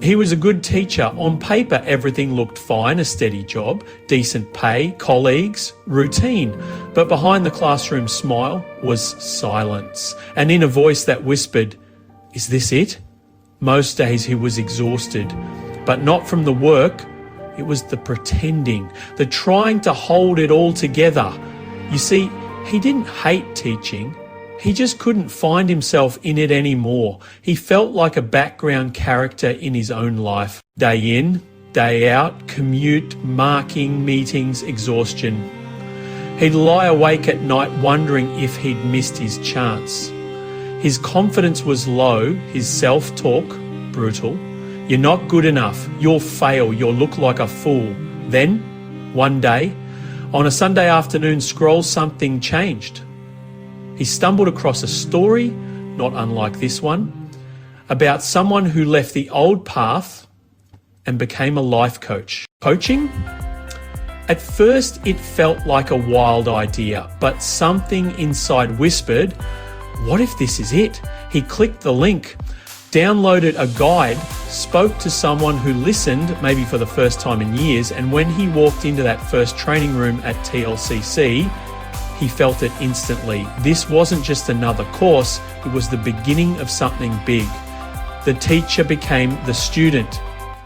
He was a good teacher. On paper, everything looked fine, a steady job, decent pay, colleagues, routine. But behind the classroom smile was silence, and in a voice that whispered, "Is this it?" Most days he was exhausted, but not from the work. It was the pretending, the trying to hold it all together. You see, he didn't hate teaching. He just couldn't find himself in it anymore. He felt like a background character in his own life. Day in, day out, commute, marking, meetings, exhaustion. He'd lie awake at night wondering if he'd missed his chance. His confidence was low, his self-talk brutal. "You're not good enough, you'll fail, you'll look like a fool." Then, one day, on a Sunday afternoon scroll, something changed. He stumbled across a story, not unlike this one, about someone who left the old path and became a life coach. Coaching? At first it felt like a wild idea, but something inside whispered, "What if this is it?" He clicked the link, downloaded a guide, spoke to someone who listened, maybe for the first time in years, and when he walked into that first training room at TLCC, he felt it instantly. This wasn't just another course, it was the beginning of something big. The teacher became the student.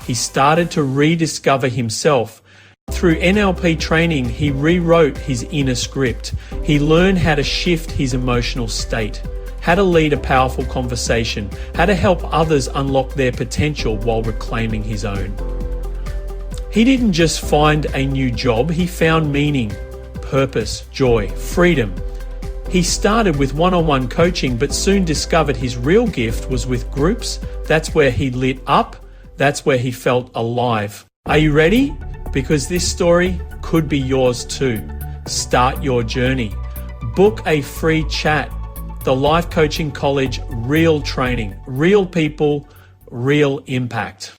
He started to rediscover himself. Through NLP training, he rewrote his inner script. He learned how to shift his emotional state, how to lead a powerful conversation, how to help others unlock their potential while reclaiming his own. He didn't just find a new job, he found meaning, purpose, joy, freedom. He started with one-on-one coaching, but soon discovered his real gift was with groups. That's where he lit up. That's where he felt alive. Are you ready? Because this story could be yours too. Start your journey. Book a free chat. The Life Coaching College, real training, real people, real impact.